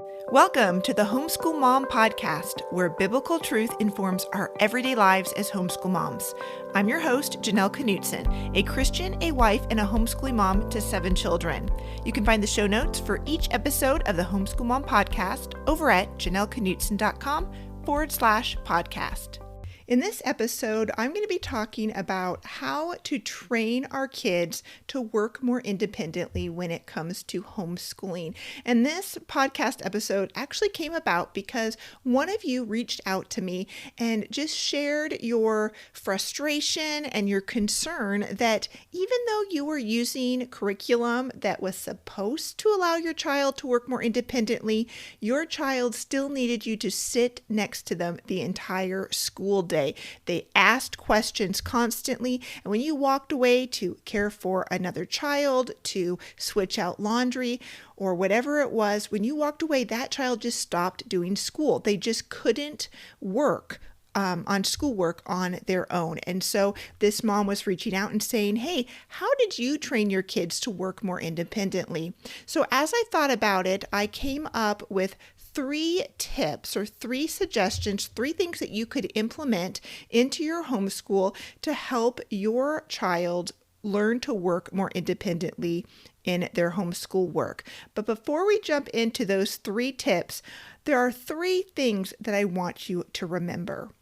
Welcome to the Homeschool Mom Podcast, where biblical truth informs our everyday lives as homeschool moms. I'm your host, Janelle Knutson, a Christian, a wife, and a homeschooling mom to 7 children. You can find the show notes for each episode of the Homeschool Mom Podcast over at janelleknutson.com/podcast. In this episode, I'm going to be talking about how to train our kids to work more independently when it comes to homeschooling. And this podcast episode actually came about because one of you reached out to me and just shared your frustration and your concern that even though you were using curriculum that was supposed to allow your child to work more independently, your child still needed you to sit next to them the entire school day. They asked questions constantly, and when you walked away to care for another child, to switch out laundry, or whatever it was, when you walked away, that child just stopped doing school. They just couldn't work on schoolwork on their own. And so this mom was reaching out and saying, hey, how did you train your kids to work more independently? So as I thought about it, I came up with 3 tips or 3 suggestions, 3 things that you could implement into your homeschool to help your child learn to work more independently in their homeschool work. But before we jump into those 3 tips, there are 3 things that I want you to remember.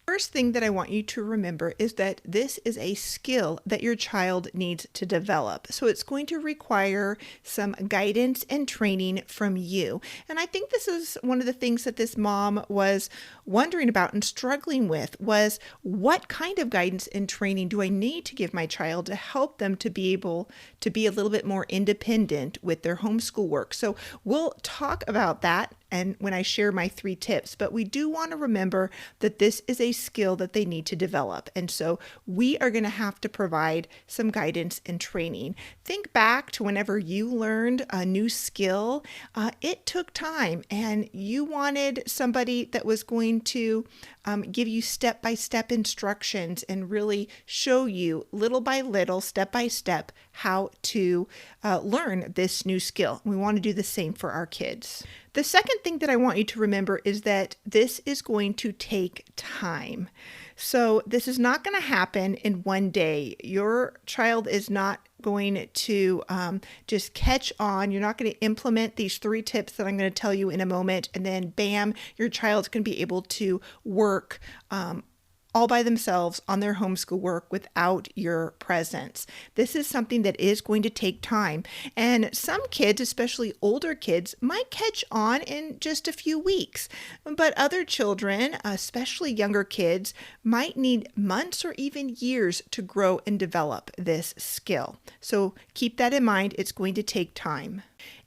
First thing that I want you to remember is that this is a skill that your child needs to develop. So it's going to require some guidance and training from you. And I think this is one of the things that this mom was wondering about and struggling with was what kind of guidance and training do I need to give my child to help them to be able to be a little bit more independent with their homeschool work. So we'll talk about that and when I share my 3 tips, but we do want to remember that this is a skill that they need to develop. And so we are going to have to provide some guidance and training. Think back to whenever you learned a new skill. It took time and you wanted somebody that was going to give you step-by-step instructions and really show you little by little, step by step, how to learn this new skill. We want to do the same for our kids. The second thing that I want you to remember is that this is going to take time. So this is not going to happen in one day. Your child is not going to just catch on. You're not going to implement these 3 tips that I'm going to tell you in a moment, and then bam, your child's going to be able to work all by themselves on their homeschool work without your presence. This is something that is going to take time. And some kids, especially older kids, might catch on in just a few weeks. But other children, especially younger kids, might need months or even years to grow and develop this skill. So keep that in mind. It's going to take time.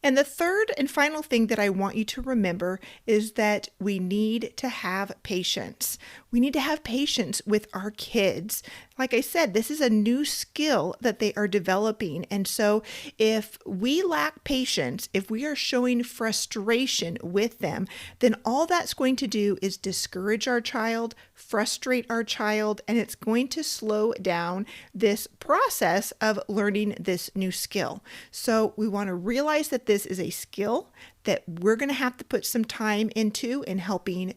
And the third and final thing that I want you to remember is that we need to have patience. We need to have patience with our kids. Like I said, this is a new skill that they are developing. And so if we lack patience, if we are showing frustration with them, then all that's going to do is discourage our child, frustrate our child, and it's going to slow down this process of learning this new skill. So we want to realize that this is a skill that we're going to have to put some time into in helping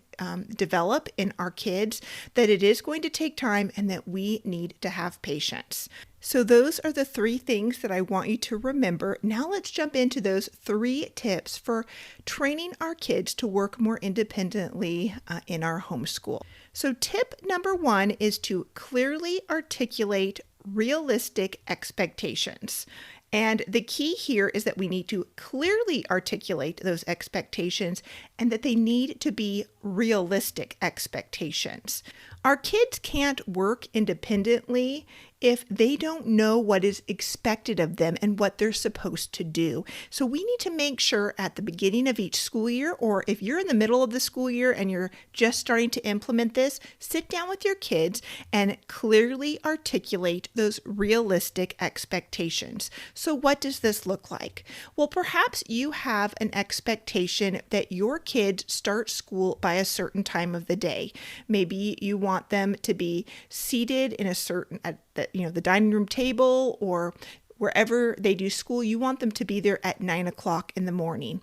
develop in our kids, that it is going to take time and that we need to have patience. So those are the 3 things that I want you to remember. Now let's jump into those 3 tips for training our kids to work more independently in our homeschool. So tip number 1 is to clearly articulate realistic expectations. And the key here is that we need to clearly articulate those expectations and that they need to be realistic expectations. Our kids can't work independently if they don't know what is expected of them and what they're supposed to do. So we need to make sure at the beginning of each school year, or if you're in the middle of the school year and you're just starting to implement this, sit down with your kids and clearly articulate those realistic expectations. So what does this look like? Well, perhaps you have an expectation that your kids start school by a certain time of the day. Maybe you want them to be seated in a certain, the dining room table or wherever they do school, you want them to be there at 9 o'clock in the morning.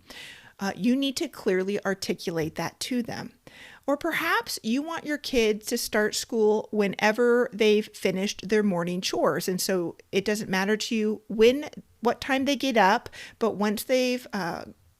You need to clearly articulate that to them. Or perhaps you want your kids to start school whenever they've finished their morning chores. And so it doesn't matter to you what time they get up, but once they've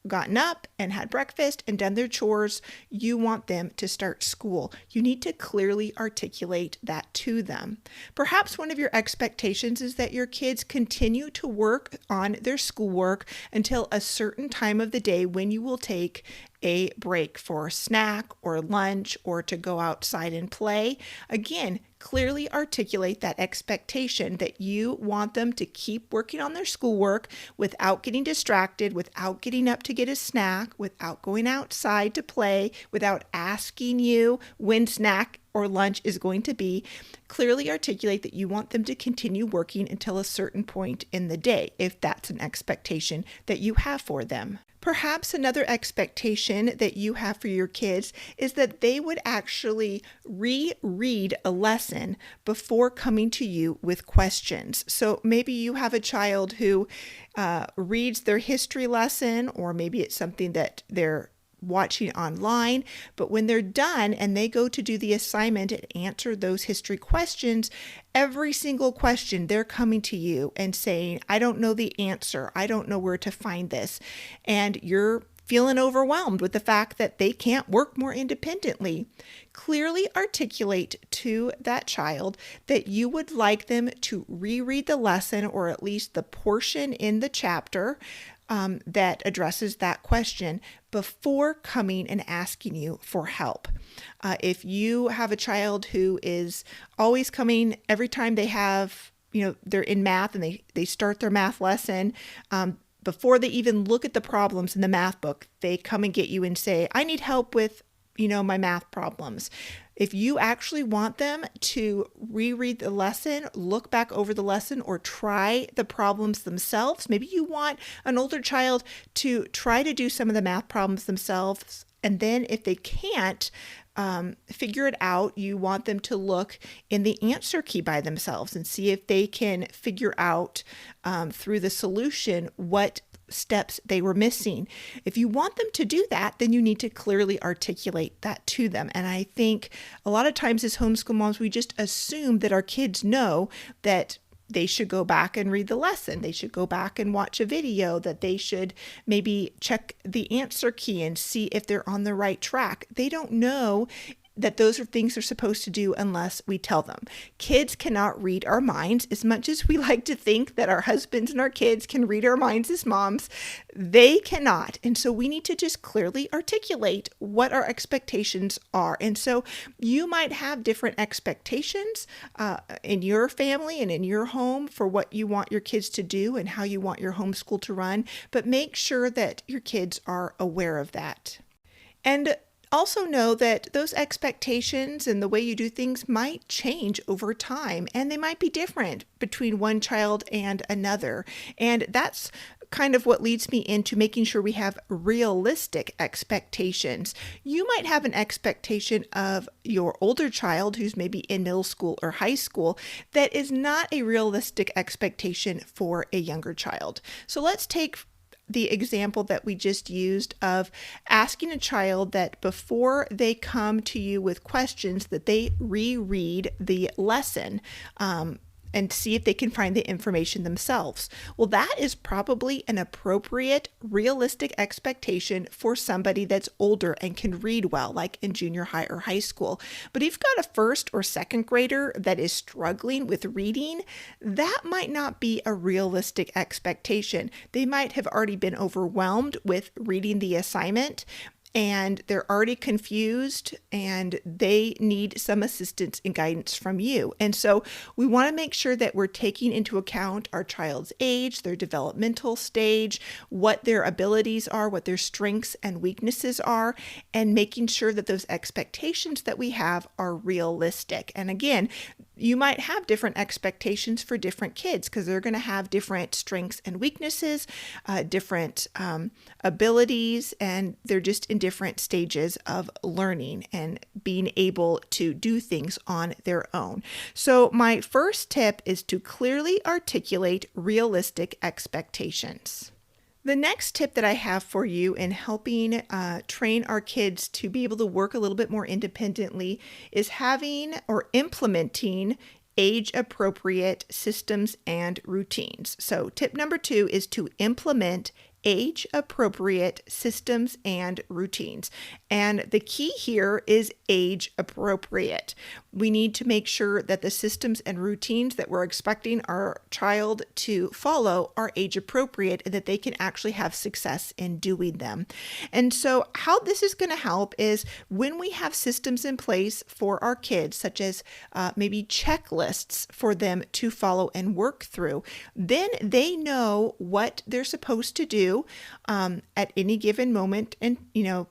gotten up and had breakfast and done their chores, you want them to start school. You need to clearly articulate that to them. Perhaps one of your expectations is that your kids continue to work on their schoolwork until a certain time of the day when you will take a break for a snack or lunch or to go outside and play. Again, clearly articulate that expectation that you want them to keep working on their schoolwork without getting distracted, without getting up to get a snack, without going outside to play, without asking you when snack or lunch is going to be. Clearly articulate that you want them to continue working until a certain point in the day, if that's an expectation that you have for them. Perhaps another expectation that you have for your kids is that they would actually reread a lesson before coming to you with questions. So maybe you have a child who reads their history lesson, or maybe it's something that they're watching online, but when they're done and they go to do the assignment and answer those history questions, every single question they're coming to you and saying, I don't know the answer. I don't know where to find this. And you're feeling overwhelmed with the fact that they can't work more independently. Clearly articulate to that child that you would like them to reread the lesson, or at least the portion in the chapter that addresses that question before coming and asking you for help. If you have a child who is always coming every time they have, they're in math and they start their math lesson, before they even look at the problems in the math book, they come and get you and say, I need help with, my math problems. If you actually want them to reread the lesson, look back over the lesson, or try the problems themselves, maybe you want an older child to try to do some of the math problems themselves. And then if they can't figure it out, you want them to look in the answer key by themselves and see if they can figure out through the solution what steps they were missing. If you want them to do that, then you need to clearly articulate that to them. And I think a lot of times as homeschool moms, we just assume that our kids know that they should go back and read the lesson. They should go back and watch a video, that they should maybe check the answer key and see if they're on the right track. They don't know that those are things they're supposed to do unless we tell them. Kids cannot read our minds. As much as we like to think that our husbands and our kids can read our minds as moms, they cannot. And so we need to just clearly articulate what our expectations are. And so you might have different expectations in your family and in your home for what you want your kids to do and how you want your homeschool to run, but make sure that your kids are aware of that. And also know that those expectations and the way you do things might change over time, and they might be different between one child and another. And that's kind of what leads me into making sure we have realistic expectations. You might have an expectation of your older child who's maybe in middle school or high school that is not a realistic expectation for a younger child. So let's take the example that we just used of asking a child that before they come to you with questions that they reread the lesson and see if they can find the information themselves. Well, that is probably an appropriate, realistic expectation for somebody that's older and can read well, like in junior high or high school. But if you've got a first or second grader that is struggling with reading, that might not be a realistic expectation. They might have already been overwhelmed with reading the assignment, and they're already confused and they need some assistance and guidance from you. And so we want to make sure that we're taking into account our child's age, their developmental stage, what their abilities are, what their strengths and weaknesses are, and making sure that those expectations that we have are realistic. And again, you might have different expectations for different kids because they're going to have different strengths and weaknesses, different abilities, and they're just in different stages of learning and being able to do things on their own. So my first tip is to clearly articulate realistic expectations. The next tip that I have for you in helping train our kids to be able to work a little bit more independently is having or implementing age-appropriate systems and routines. So tip number 2 is to implement age-appropriate systems and routines. And the key here is age-appropriate. We need to make sure that the systems and routines that we're expecting our child to follow are age-appropriate and that they can actually have success in doing them. And so how this is going to help is when we have systems in place for our kids, such as maybe checklists for them to follow and work through, then they know what they're supposed to do at any given moment and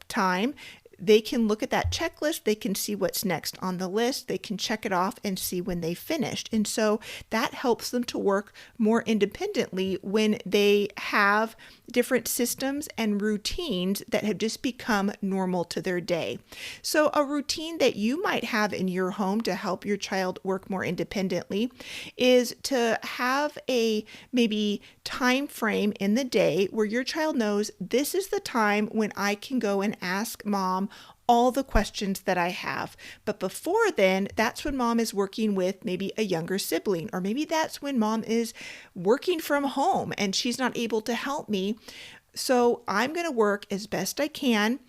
time. They can look at that checklist, they can see what's next on the list, they can check it off and see when they finished. And so that helps them to work more independently when they have different systems and routines that have just become normal to their day. So a routine that you might have in your home to help your child work more independently is to have a maybe time frame in the day where your child knows this is the time when I can go and ask mom all the questions that I have. But before then, that's when mom is working with maybe a younger sibling, or maybe that's when mom is working from home and she's not able to help me. So I'm going to work as best I can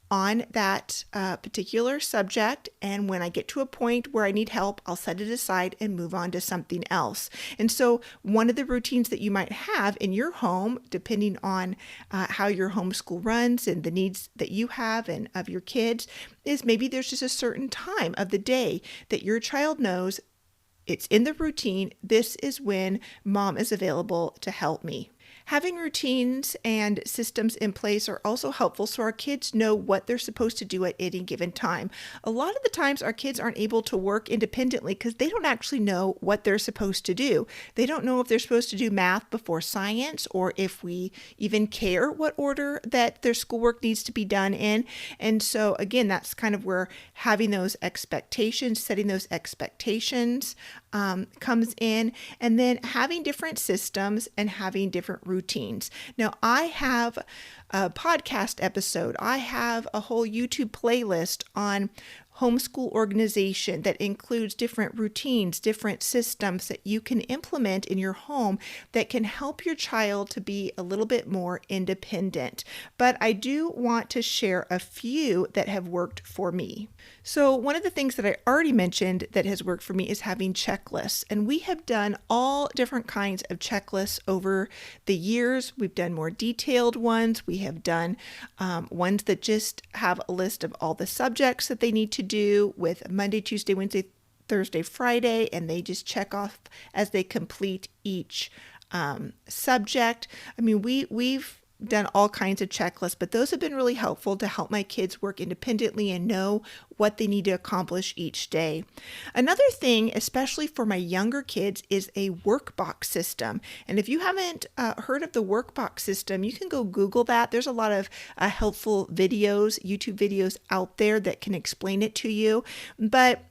on that particular subject. And when I get to a point where I need help, I'll set it aside and move on to something else. And so one of the routines that you might have in your home, depending on how your homeschool runs and the needs that you have and of your kids, is maybe there's just a certain time of the day that your child knows it's in the routine. This is when mom is available to help me. Having routines and systems in place are also helpful so our kids know what they're supposed to do at any given time. A lot of the times our kids aren't able to work independently because they don't actually know what they're supposed to do. They don't know if they're supposed to do math before science, or if we even care what order that their schoolwork needs to be done in. And so again, that's kind of where having those expectations, setting those expectations comes in, and then having different systems and having different routines. Now, I have a podcast episode. I have a whole YouTube playlist on homeschool organization that includes different routines, different systems that you can implement in your home that can help your child to be a little bit more independent. But I do want to share a few that have worked for me. So one of the things that I already mentioned that has worked for me is having checklists. And we have done all different kinds of checklists over the years. We've done more detailed ones. We have done ones that just have a list of all the subjects that they need to do with Monday, Tuesday, Wednesday, Thursday, Friday, and they just check off as they complete each subject. I mean, we've done all kinds of checklists, but those have been really helpful to help my kids work independently and know what they need to accomplish each day. Another thing, especially for my younger kids, is a workbox system. And if you haven't heard of the workbox system, you can go Google that. There's a lot of helpful videos, YouTube videos out there that can explain it to you. But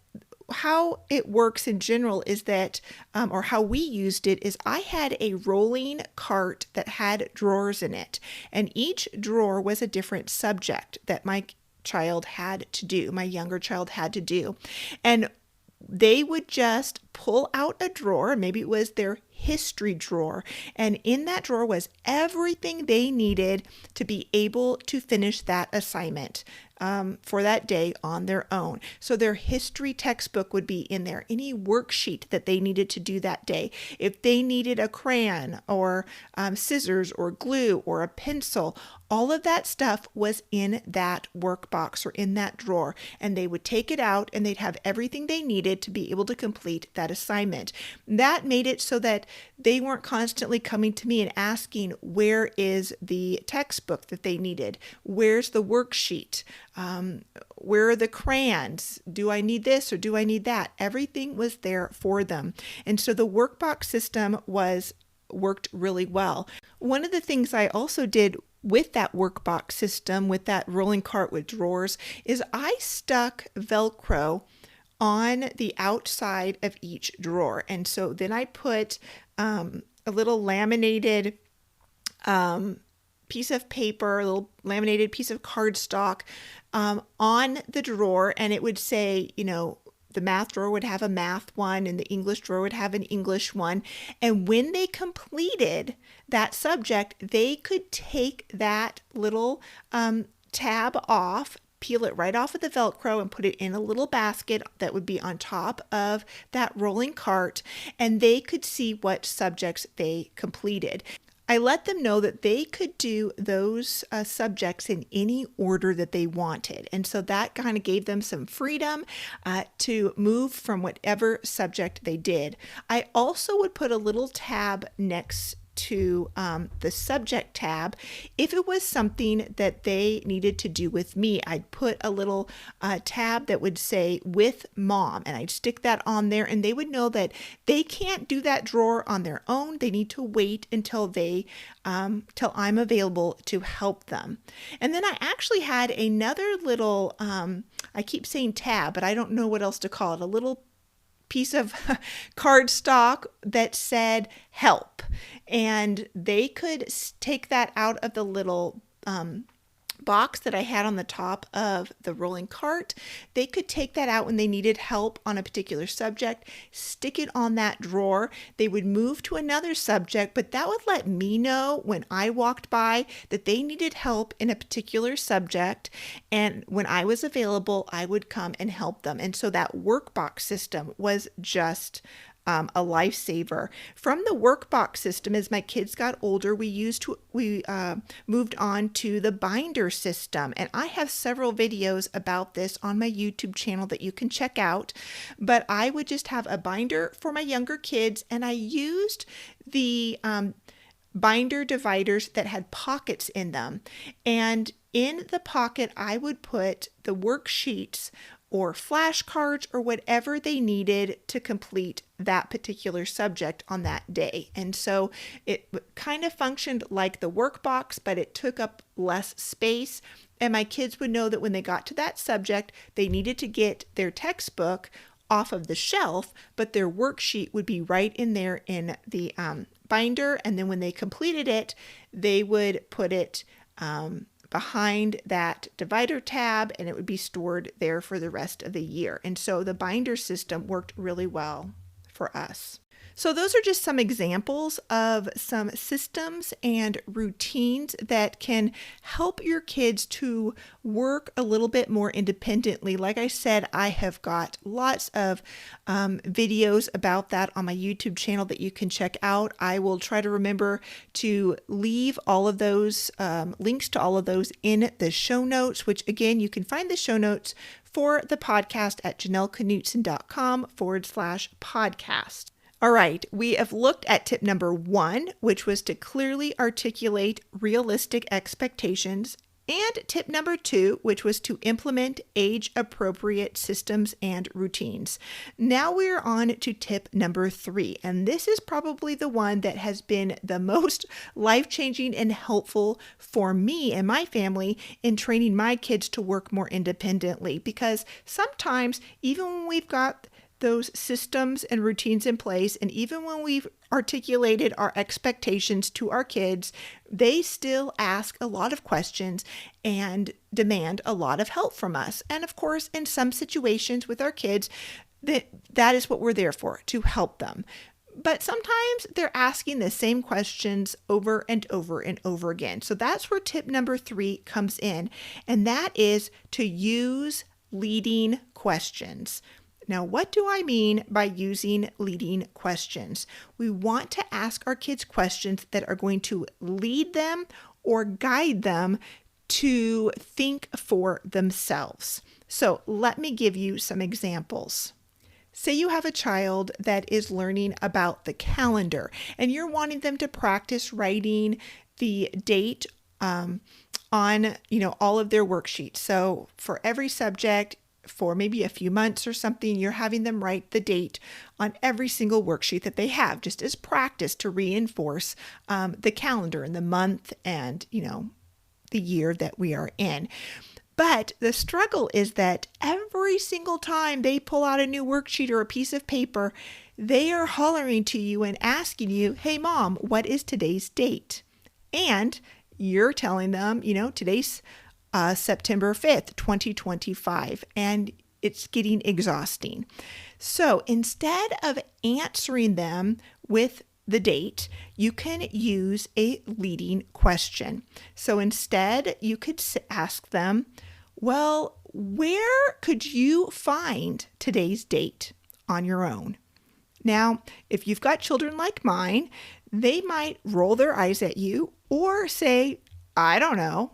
how it works in general is that, or how we used it is I had a rolling cart that had drawers in it, and each drawer was a different subject that my child had to do, my younger child had to do. And they would just pull out a drawer, maybe it was their history drawer, and in that drawer was everything they needed to be able to finish that assignment for that day on their own. So their history textbook would be in there, any worksheet that they needed to do that day. If they needed a crayon or scissors or glue or a pencil, all of that stuff was in that workbox or in that drawer, and they would take it out and they'd have everything they needed to be able to complete that assignment. That made it so that they weren't constantly coming to me and asking, where is the textbook that they needed? Where's the worksheet? Where are the crayons? Do I need this or do I need that? Everything was there for them. And so the workbox system worked really well. One of the things I also did with that workbox system, with that rolling cart with drawers, is I stuck Velcro on the outside of each drawer. And so then I put a little laminated piece of paper, a little laminated piece of cardstock on the drawer, and it would say, the math drawer would have a math one and the English drawer would have an English one. And when they completed that subject, they could take that little tab off, peel it right off of the Velcro and put it in a little basket that would be on top of that rolling cart, and they could see what subjects they completed. I let them know that they could do those subjects in any order that they wanted. And so that kind of gave them some freedom to move from whatever subject they did. I also would put a little tab next to the subject tab. If it was something that they needed to do with me, I'd put a little tab that would say with mom, and I'd stick that on there, and they would know that they can't do that drawer on their own. They need to wait until till I'm available to help them. And then I actually had another little, I keep saying tab, but I don't know what else to call it, a little piece of cardstock that said help, and they could take that out of the little box that I had on the top of the rolling cart. They could take that out when they needed help on a particular subject, stick it on that drawer. They would move to another subject, but that would let me know when I walked by that they needed help in a particular subject. And when I was available, I would come and help them. And so that workbox system was just a lifesaver. From the workbox system, as my kids got older, we moved on to the binder system, and I have several videos about this on my YouTube channel that you can check out. But I would just have a binder for my younger kids, and I used the binder dividers that had pockets in them, and in the pocket I would put the worksheets or flashcards or whatever they needed to complete that particular subject on that day. And so it kind of functioned like the workbox, but it took up less space. And my kids would know that when they got to that subject, they needed to get their textbook off of the shelf, but their worksheet would be right in there in the binder. And then when they completed it, they would put it behind that divider tab, and it would be stored there for the rest of the year. And so the binder system worked really well for us. So those are just some examples of some systems and routines that can help your kids to work a little bit more independently. Like I said, I have got lots of videos about that on my YouTube channel that you can check out. I will try to remember to leave all of those links to all of those in the show notes, which again, you can find the show notes for the podcast at janelleknutson.com/podcast. All right, we have looked at tip number 1, which was to clearly articulate realistic expectations, and tip number 2, which was to implement age-appropriate systems and routines. Now we're on to tip number 3, and this is probably the one that has been the most life-changing and helpful for me and my family in training my kids to work more independently, because sometimes even when we've got those systems and routines in place, and even when we've articulated our expectations to our kids, they still ask a lot of questions and demand a lot of help from us. And of course, in some situations with our kids, that is what we're there for, to help them. But sometimes they're asking the same questions over and over and over again. So that's where tip number 3 comes in, and that is to use leading questions. Now, what do I mean by using leading questions? We want to ask our kids questions that are going to lead them or guide them to think for themselves. So let me give you some examples. Say you have a child that is learning about the calendar, and you're wanting them to practice writing the date on all of their worksheets. So for every subject, for maybe a few months or something, you're having them write the date on every single worksheet that they have, just as practice to reinforce the calendar and the month and, the year that we are in. But the struggle is that every single time they pull out a new worksheet or a piece of paper, they are hollering to you and asking you, "Hey, Mom, what is today's date?" And you're telling them, today's September 5th, 2025, and it's getting exhausting. So instead of answering them with the date, you can use a leading question. So instead, you could ask them, well, where could you find today's date on your own? Now, if you've got children like mine, they might roll their eyes at you or say, I don't know.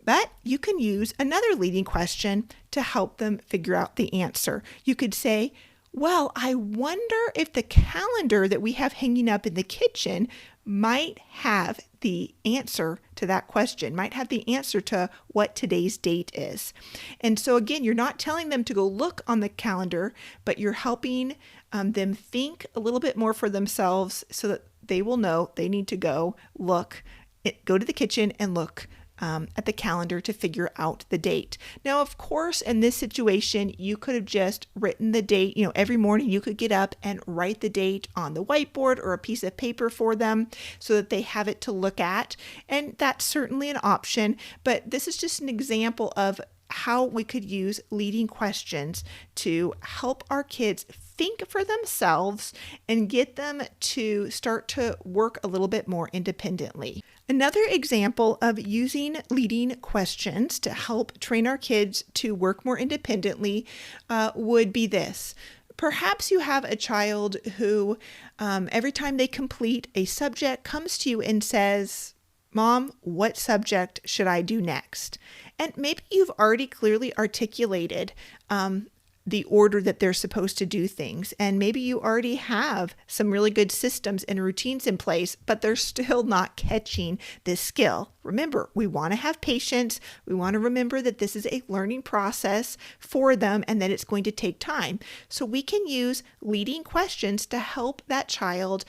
But you can use another leading question to help them figure out the answer. You could say, well, I wonder if the calendar that we have hanging up in the kitchen might have the answer to that question, might have the answer to what today's date is. And so again, you're not telling them to go look on the calendar, but you're helping them think a little bit more for themselves so that they will know they need to go to the kitchen and look at the calendar to figure out the date. Now, of course, in this situation, you could have just written the date. Every morning you could get up and write the date on the whiteboard or a piece of paper for them so that they have it to look at. And that's certainly an option, but this is just an example of how we could use leading questions to help our kids think for themselves and get them to start to work a little bit more independently. Another example of using leading questions to help train our kids to work more independently would be this. Perhaps you have a child who, every time they complete a subject, comes to you and says, Mom, what subject should I do next? And maybe you've already clearly articulated the order that they're supposed to do things. And maybe you already have some really good systems and routines in place, but they're still not catching this skill. Remember, we want to have patience. We want to remember that this is a learning process for them and that it's going to take time. So we can use leading questions to help that child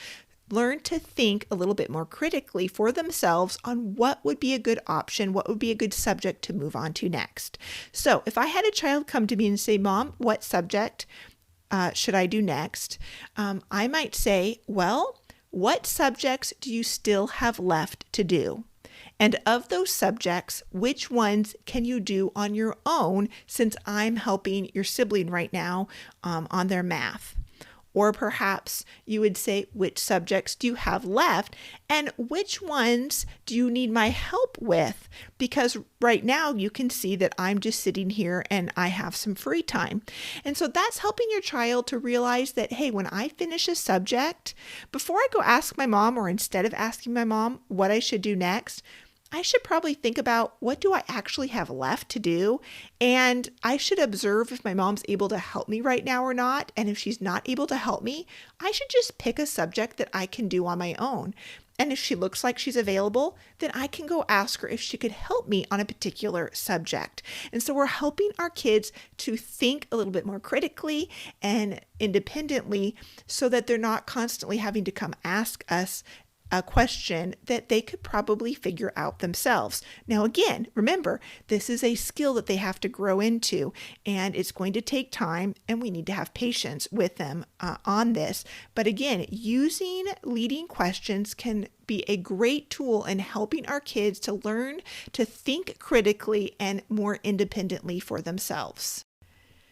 learn to think a little bit more critically for themselves on what would be a good option, what would be a good subject to move on to next. So if I had a child come to me and say, Mom, what subject should I do next? I might say, well, what subjects do you still have left to do? And of those subjects, which ones can you do on your own since I'm helping your sibling right now on their math? Or perhaps you would say, which subjects do you have left and which ones do you need my help with? Because right now you can see that I'm just sitting here and I have some free time. And so that's helping your child to realize that, hey, when I finish a subject, before I go ask my mom, or instead of asking my mom what I should do next, I should probably think about what do I actually have left to do, and I should observe if my mom's able to help me right now or not, and if she's not able to help me, I should just pick a subject that I can do on my own. And if she looks like she's available, then I can go ask her if she could help me on a particular subject. And so we're helping our kids to think a little bit more critically and independently so that they're not constantly having to come ask us a question that they could probably figure out themselves. Now, again, remember, this is a skill that they have to grow into, and it's going to take time, and we need to have patience with them on this. But again, using leading questions can be a great tool in helping our kids to learn to think critically and more independently for themselves.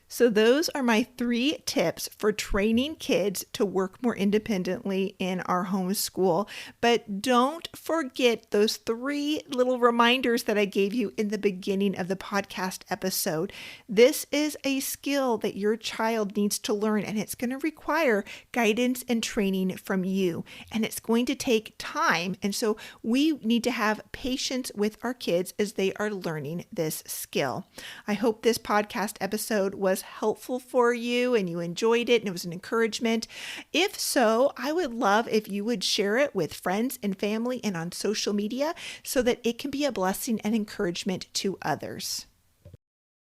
So those are my 3 tips for training kids to work more independently in our homeschool. But don't forget those 3 little reminders that I gave you in the beginning of the podcast episode. This is a skill that your child needs to learn, and it's going to require guidance and training from you. And it's going to take time. And so we need to have patience with our kids as they are learning this skill. I hope this podcast episode was helpful for you and you enjoyed it and it was an encouragement. If so, I would love if you would share it with friends and family and on social media so that it can be a blessing and encouragement to others.